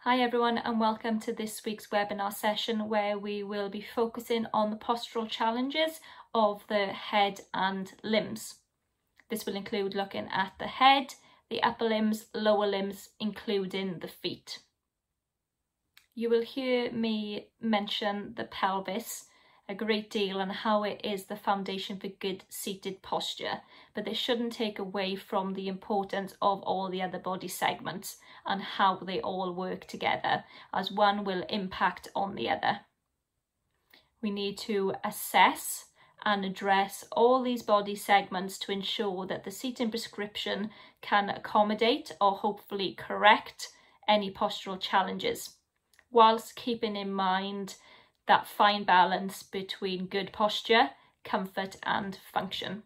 Hi everyone, and welcome to this week's webinar session where we will be focusing on the postural challenges of the head and limbs. This will include looking at the head, the upper limbs, lower limbs, including the feet. You will hear me mention the pelvis a great deal and how it is the foundation for good seated posture, but this shouldn't take away from the importance of all the other body segments and how they all work together, as one will impact on the other. We need to assess and address all these body segments to ensure that the seating prescription can accommodate or hopefully correct any postural challenges, whilst keeping in mind that fine balance between good posture, comfort and function.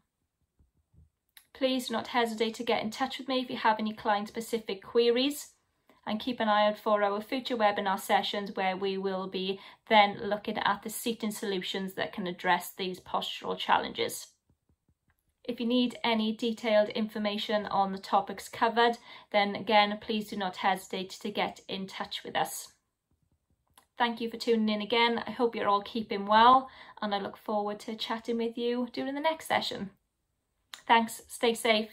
Please do not hesitate to get in touch with me if you have any client-specific queries, and keep an eye out for our future webinar sessions where we will be then looking at the seating solutions that can address these postural challenges. If you need any detailed information on the topics covered, then again, please do not hesitate to get in touch with us. Thank you for tuning in again. I hope you're all keeping well, and I look forward to chatting with you during the next session. Thanks, stay safe.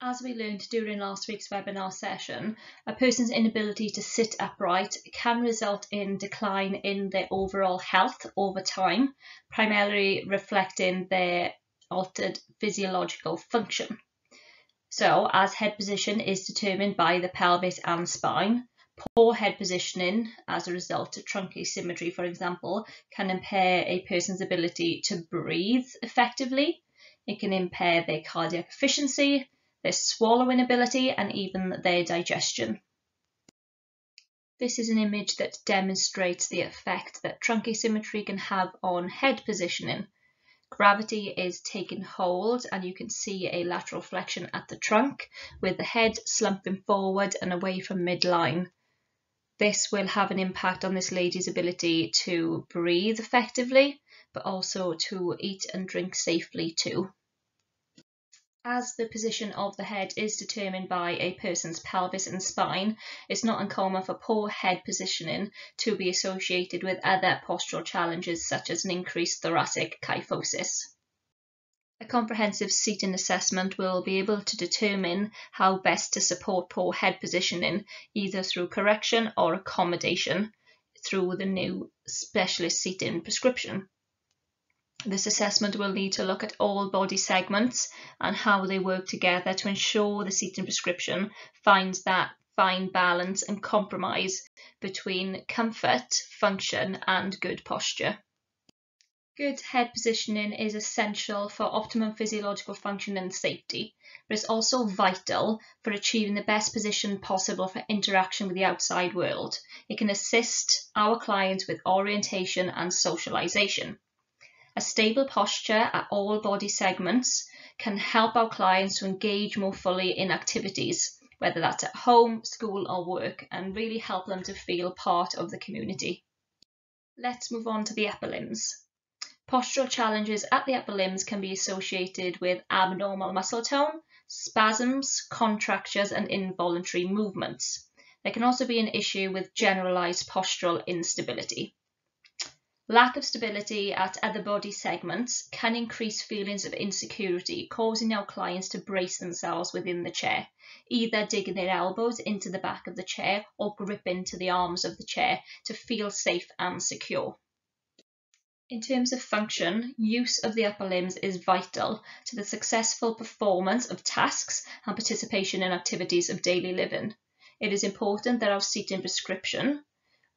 As we learned during last week's webinar session, a person's inability to sit upright can result in decline in their overall health over time, primarily reflecting their altered physiological function. So, as head position is determined by the pelvis and spine, poor head positioning as a result of trunk asymmetry, for example, can impair a person's ability to breathe effectively. It can impair their cardiac efficiency, their swallowing ability, and even their digestion. This is an image that demonstrates the effect that trunk asymmetry can have on head positioning. Gravity is taking hold and you can see a lateral flexion at the trunk with the head slumping forward and away from midline. This will have an impact on this lady's ability to breathe effectively, but also to eat and drink safely too. As the position of the head is determined by a person's pelvis and spine, it's not uncommon for poor head positioning to be associated with other postural challenges such as an increased thoracic kyphosis. A comprehensive seating assessment will be able to determine how best to support poor head positioning, either through correction or accommodation through the new specialist seating prescription. This assessment will need to look at all body segments and how they work together to ensure the seating prescription finds that fine balance and compromise between comfort, function, and good posture. Good head positioning is essential for optimum physiological function and safety, but it's also vital for achieving the best position possible for interaction with the outside world. It can assist our clients with orientation and socialization. A stable posture at all body segments can help our clients to engage more fully in activities, whether that's at home, school or work, and really help them to feel part of the community. Let's move on to the upper limbs. Postural challenges at the upper limbs can be associated with abnormal muscle tone, spasms, contractures and involuntary movements. There can also be an issue with generalized postural instability. Lack of stability at other body segments can increase feelings of insecurity, causing our clients to brace themselves within the chair, either digging their elbows into the back of the chair or grip into the arms of the chair to feel safe and secure. In terms of function, use of the upper limbs is vital to the successful performance of tasks and participation in activities of daily living. It is important that our seating prescription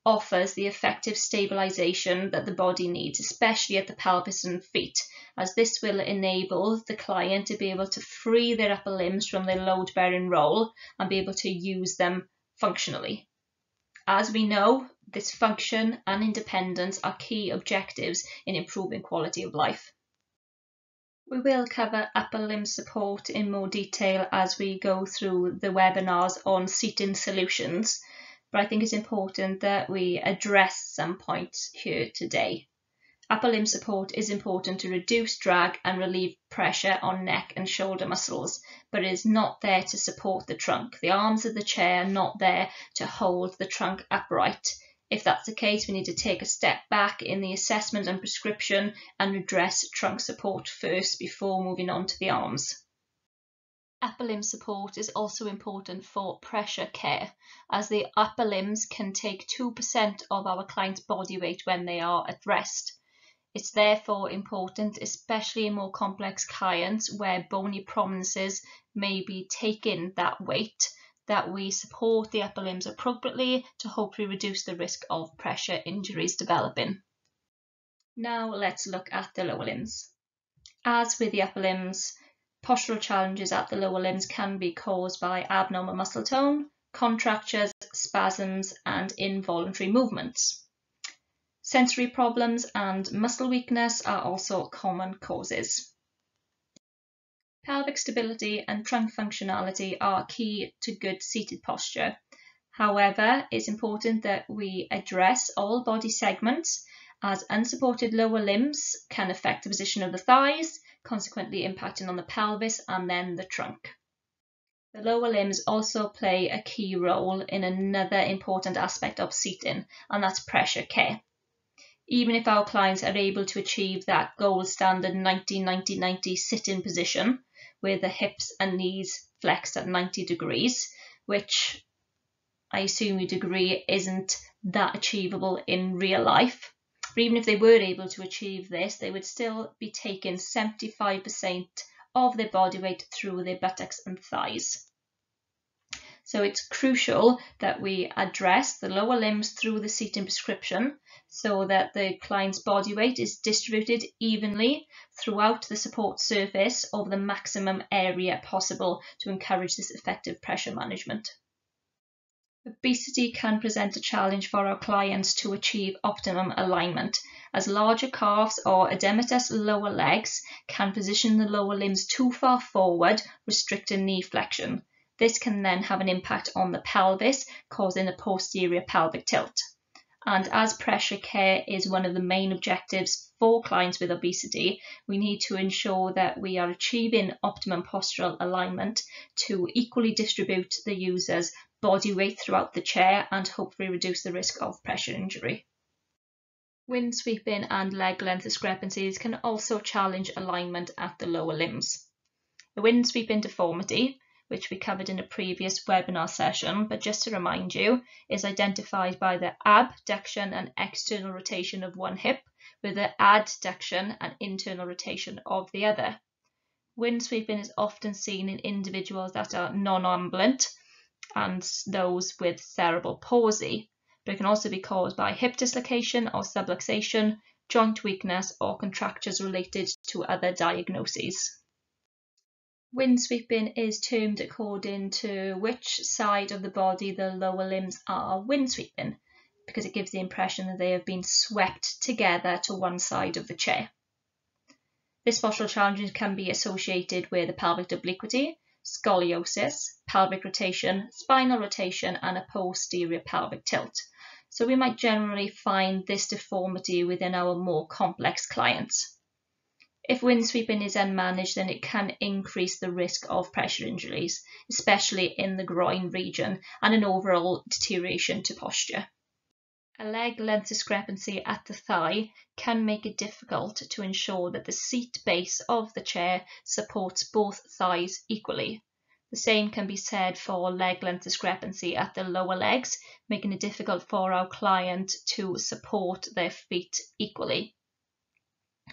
offers the effective stabilization that the body needs, especially at the pelvis and feet, as this will enable the client to be able to free their upper limbs from their load-bearing role and be able to use them functionally. As we know, this function and independence are key objectives in improving quality of life. We will cover upper limb support in more detail as we go through the webinars on seating solutions, but I think it's important that we address some points here today. Upper limb support is important to reduce drag and relieve pressure on neck and shoulder muscles, but it is not there to support the trunk. The arms of the chair are not there to hold the trunk upright. If that's the case, we need to take a step back in the assessment and prescription and address trunk support first before moving on to the arms. Upper limb support is also important for pressure care, as the upper limbs can take 2% of our client's body weight when they are at rest. It's therefore important, especially in more complex clients where bony prominences may be taking that weight, that we support the upper limbs appropriately to hopefully reduce the risk of pressure injuries developing. Now let's look at the lower limbs. As with the upper limbs, postural challenges at the lower limbs can be caused by abnormal muscle tone, contractures, spasms, and involuntary movements. Sensory problems and muscle weakness are also common causes. Pelvic stability and trunk functionality are key to good seated posture. However, it's important that we address all body segments, as unsupported lower limbs can affect the position of the thighs, consequently impacting on the pelvis and then the trunk. The lower limbs also play a key role in another important aspect of seating, and that's pressure care. Even if our clients are able to achieve that gold standard 90-90-90 sit-in position with the hips and knees flexed at 90 degrees, which I assume you'd agree isn't that achievable in real life. But even if they were able to achieve this, they would still be taking 75% of their body weight through their buttocks and thighs. So it's crucial that we address the lower limbs through the seating prescription so that the client's body weight is distributed evenly throughout the support surface over the maximum area possible to encourage this effective pressure management. Obesity can present a challenge for our clients to achieve optimum alignment, as larger calves or edematous lower legs can position the lower limbs too far forward, restricting knee flexion. This can then have an impact on the pelvis, causing a posterior pelvic tilt. And as pressure care is one of the main objectives for clients with obesity, we need to ensure that we are achieving optimum postural alignment to equally distribute the user's body weight throughout the chair and hopefully reduce the risk of pressure injury. Wind sweeping and leg length discrepancies can also challenge alignment at the lower limbs. The wind sweeping deformity, which we covered in a previous webinar session, but just to remind you, is identified by the abduction and external rotation of one hip with the adduction and internal rotation of the other. Wind sweeping is often seen in individuals that are non-ambulant and those with cerebral palsy, but it can also be caused by hip dislocation or subluxation, joint weakness, or contractures related to other diagnoses. Wind sweeping is termed according to which side of the body the lower limbs are wind sweeping, because it gives the impression that they have been swept together to one side of the chair. This postural challenge can be associated with a pelvic obliquity, scoliosis, pelvic rotation, spinal rotation, and a posterior pelvic tilt. So we might generally find this deformity within our more complex clients. If wind sweeping is unmanaged, then it can increase the risk of pressure injuries, especially in the groin region, and an overall deterioration to posture. A leg length discrepancy at the thigh can make it difficult to ensure that the seat base of the chair supports both thighs equally. The same can be said for leg length discrepancy at the lower legs, making it difficult for our client to support their feet equally.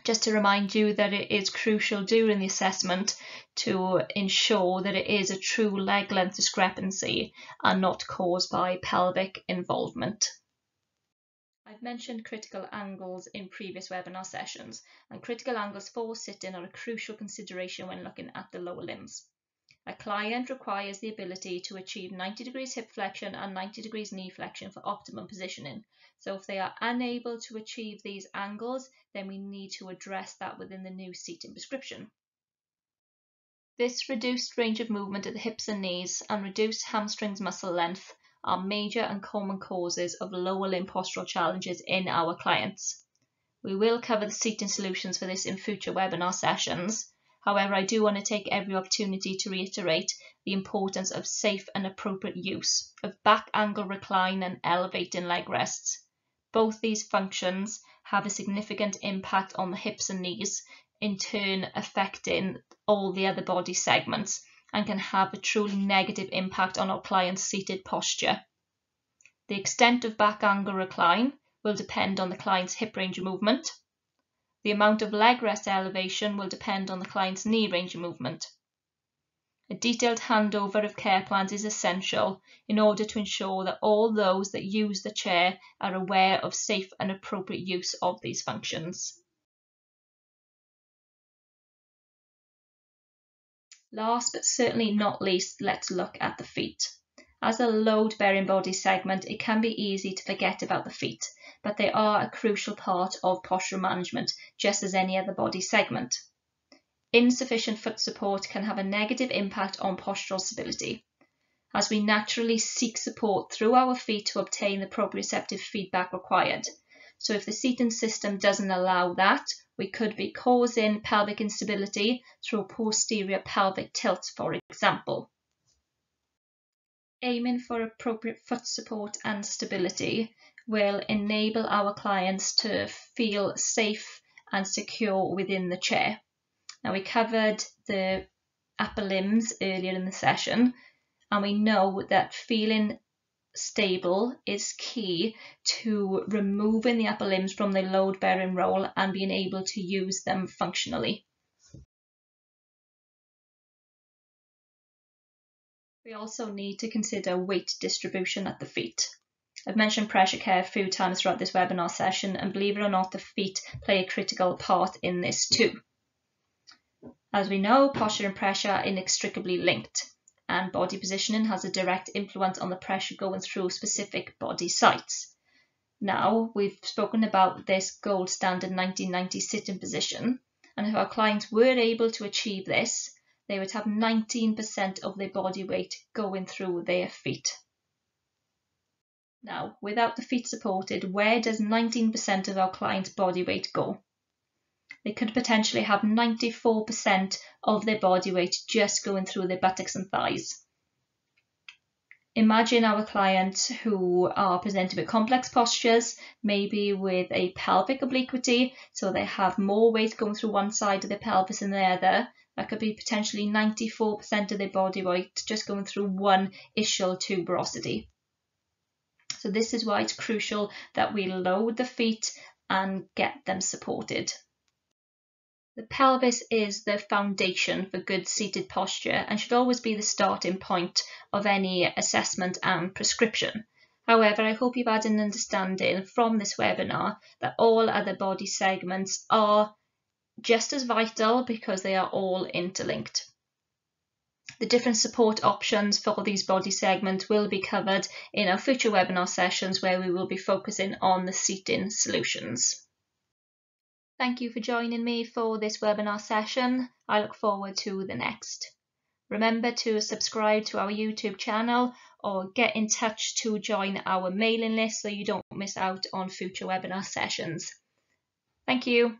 Just to remind you that it is crucial during the assessment to ensure that it is a true leg length discrepancy and not caused by pelvic involvement. I've mentioned critical angles in previous webinar sessions, and critical angles for sitting are a crucial consideration when looking at the lower limbs. A client requires the ability to achieve 90 degrees hip flexion and 90 degrees knee flexion for optimum positioning. So if they are unable to achieve these angles, then we need to address that within the new seating prescription. This reduced range of movement at the hips and knees and reduced hamstrings muscle length are major and common causes of lower limb postural challenges in our clients. We will cover the seating solutions for this in future webinar sessions. However, I do want to take every opportunity to reiterate the importance of safe and appropriate use of back angle recline and elevating leg rests. Both these functions have a significant impact on the hips and knees, in turn affecting all the other body segments, and can have a truly negative impact on our client's seated posture. The extent of back angle recline will depend on the client's hip range of movement. The amount of leg rest elevation will depend on the client's knee range of movement. A detailed handover of care plans is essential in order to ensure that all those that use the chair are aware of safe and appropriate use of these functions. Last but certainly not least, let's look at the feet. As a load-bearing body segment, it can be easy to forget about the feet, but they are a crucial part of postural management, just as any other body segment. Insufficient foot support can have a negative impact on postural stability, as we naturally seek support through our feet to obtain the proprioceptive feedback required. So if the seating system doesn't allow that, we could be causing pelvic instability through posterior pelvic tilt, for example. Aiming for appropriate foot support and stability will enable our clients to feel safe and secure within the chair. Now, we covered the upper limbs earlier in the session, and we know that feeling stable is key to removing the upper limbs from the load-bearing role and being able to use them functionally. We also need to consider weight distribution at the feet. I've mentioned pressure care a few times throughout this webinar session, and believe it or not, the feet play a critical part in this too. As we know, posture and pressure are inextricably linked, and body positioning has a direct influence on the pressure going through specific body sites. Now, we've spoken about this gold standard 1990 sitting position, and if our clients were able to achieve this, they would have 19% of their body weight going through their feet. Now, without the feet supported, where does 19% of our client's body weight go? They could potentially have 94% of their body weight just going through their buttocks and thighs. Imagine our clients who are presenting with complex postures, maybe with a pelvic obliquity, so they have more weight going through one side of the pelvis than the other. That could be potentially 94% of their body weight just going through one ischial tuberosity. So this is why it's crucial that we load the feet and get them supported. The pelvis is the foundation for good seated posture and should always be the starting point of any assessment and prescription. However, I hope you've had an understanding from this webinar that all other body segments are just as vital because they are all interlinked. The different support options for these body segments will be covered in our future webinar sessions where we will be focusing on the seating solutions. Thank you for joining me for this webinar session. I look forward to the next. Remember to subscribe to our YouTube channel or get in touch to join our mailing list so you don't miss out on future webinar sessions. Thank you.